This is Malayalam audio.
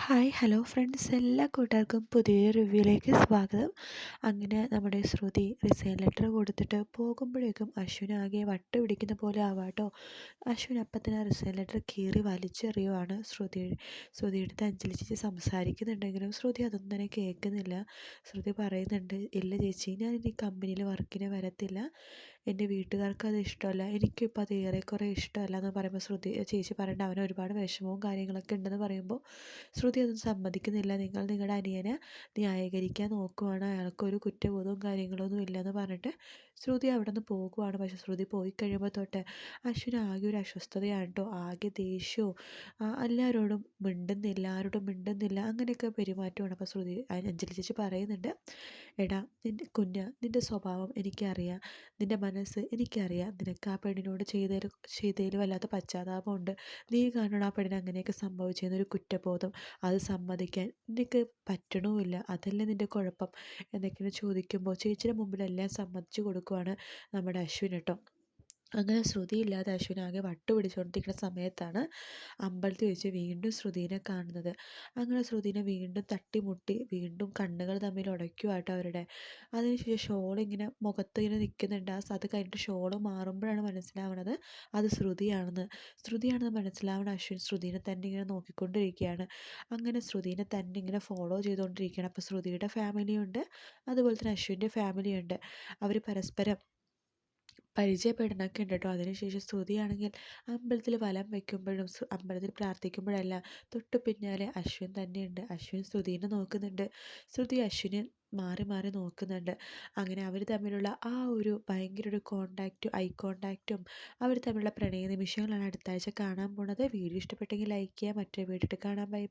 ഹായ് ഹലോ ഫ്രണ്ട്സ്, എല്ലാ കൂട്ടുകാർക്കും പുതിയൊരു റിവ്യൂയിലേക്ക് സ്വാഗതം. അങ്ങനെ നമ്മുടെ ശ്രുതി റിസൈൻ ലെറ്റർ കൊടുത്തിട്ട് പോകുമ്പോഴേക്കും അശ്വിനാകെ വട്ട് പിടിക്കുന്ന പോലെ ആവാട്ടോ. അശ്വിൻ അപ്പം തന്നെ റിസൈൻ ലെറ്റർ കീറി വലിച്ചെറിയുവാണ്. ശ്രുതിയുടെ അടുത്ത് അഞ്ജലി ചേച്ചി സംസാരിക്കുന്നുണ്ടെങ്കിലും ശ്രുതി അതൊന്നും തന്നെ കേൾക്കുന്നില്ല. ശ്രുതി പറയുന്നുണ്ട്, ഇല്ല ചേച്ചി, ഞാൻ ഇനി കമ്പനിയിൽ വർക്കിന് വരത്തില്ല, എൻ്റെ വീട്ടുകാർക്ക് അത് ഇഷ്ടമല്ല, എനിക്കിപ്പോൾ അത് ഏറെക്കുറെ ഇഷ്ടമല്ല എന്ന് പറയുമ്പോൾ ചേച്ചി പറയേണ്ട അവന് ഒരുപാട് വിഷമവും കാര്യങ്ങളൊക്കെ ഉണ്ടെന്ന് പറയുമ്പോൾ ശ്രുതി അതൊന്നും സമ്മതിക്കുന്നില്ല. നിങ്ങൾ നിങ്ങളുടെ അനിയനെ ന്യായീകരിക്കാൻ നോക്കുവാണ്, അയാൾക്കൊരു കുറ്റബോധവും കാര്യങ്ങളൊന്നും ഇല്ലയെന്ന് പറഞ്ഞിട്ട് ശ്രുതി അവിടെ നിന്ന് പോകുവാണ്. പക്ഷെ ശ്രുതി പോയി കഴിയുമ്പോൾ തൊട്ട് അശ്വിന് ആകെ ഒരു അസ്വസ്ഥതയാണ് കേട്ടോ. ആകെ ദേഷ്യവും എല്ലാവരോടും മിണ്ടുന്നില്ല, ആരോടും മിണ്ടുന്നില്ല, അങ്ങനെയൊക്കെ പെരുമാറ്റമാണ്. അപ്പോൾ അഞ്ജലി ചേച്ചി പറയുന്നുണ്ട്, എടാ നിൻ്റെ സ്വഭാവം എനിക്കറിയാം, നിൻ്റെ മനസ്സ് എനിക്കറിയാം, നിനക്ക് ആ പെണ്ണിനോട് ചെയ്തതിൽ വല്ലാത്ത പശ്ചാത്താപമുണ്ട്, നീ കാരണം ആ പെണ്ണിന് അങ്ങനെയൊക്കെ സംഭവിച്ചെന്നൊരു കുറ്റബോധം, അത് സമ്മതിക്കാൻ നിനക്ക് പറ്റണമില്ല, അതല്ലേ നിൻ്റെ കുഴപ്പം എന്നൊക്കെയാണ് ചോദിക്കുമ്പോൾ ചേച്ചിയുടെ മുമ്പിലെല്ലാം സമ്മതിച്ചു കൊടുക്കുവാണ് നമ്മുടെ അശ്വിൻ കേട്ടോ. അങ്ങനെ ശ്രുതിയില്ലാതെ അശ്വിനാകെ വട്ട് പിടിച്ചുകൊണ്ടിരിക്കുന്ന സമയത്താണ് അമ്പലത്തിൽ വെച്ച് വീണ്ടും ശ്രുതിനെ കാണുന്നത്. അങ്ങനെ ശ്രുതിനെ വീണ്ടും തട്ടിമുട്ടി വീണ്ടും കണ്ണുകൾ തമ്മിൽ ഉടയ്ക്കുവാട്ടോ അവരുടെ. അതിനുശേഷം ഷോളിങ്ങനെ മുഖത്ത് ഇങ്ങനെ നിൽക്കുന്നുണ്ട്. അത് കഴിഞ്ഞിട്ട് ഷോള് മാറുമ്പോഴാണ് മനസ്സിലാവണത് അത് ശ്രുതിയാണെന്ന് മനസ്സിലാവണ അശ്വിൻ ശ്രുതിനെ തന്നെ ഇങ്ങനെ നോക്കിക്കൊണ്ടിരിക്കുകയാണ്. അങ്ങനെ ശ്രുതിനെ തന്നെ ഇങ്ങനെ ഫോളോ ചെയ്തുകൊണ്ടിരിക്കുകയാണ്. അപ്പോൾ ശ്രുതിയുടെ ഫാമിലിയുണ്ട്, അതുപോലെ തന്നെ അശ്വിൻ്റെ ഫാമിലിയുണ്ട്. അവർ പരസ്പരം പരിചയപ്പെടണമൊക്കെ ഉണ്ട് കേട്ടോ. അതിനുശേഷം ശ്രുതിയാണെങ്കിൽ അമ്പലത്തിൽ വലം വയ്ക്കുമ്പോഴും അമ്പലത്തിൽ പ്രാർത്ഥിക്കുമ്പോഴെല്ലാം തൊട്ട് പിന്നാലെ അശ്വിൻ തന്നെയുണ്ട്. അശ്വിൻ ശ്രുതിനെ നോക്കുന്നുണ്ട്, ശ്രുതി അശ്വിനെ മാറി മാറി നോക്കുന്നുണ്ട്. അങ്ങനെ അവർ തമ്മിലുള്ള ആ ഒരു ഭയങ്കര ഒരു ഐ കോണ്ടാക്റ്റും അവർ തമ്മിലുള്ള പ്രണയ നിമിഷങ്ങളാണ് അടുത്ത ആഴ്ച കാണാൻ പോണത്. വീഡിയോ ഇഷ്ടപ്പെട്ടെങ്കിൽ ലൈക്ക് ചെയ്യുക. മറ്റൊരു വീഡിയോ കാണാൻ. ബൈ.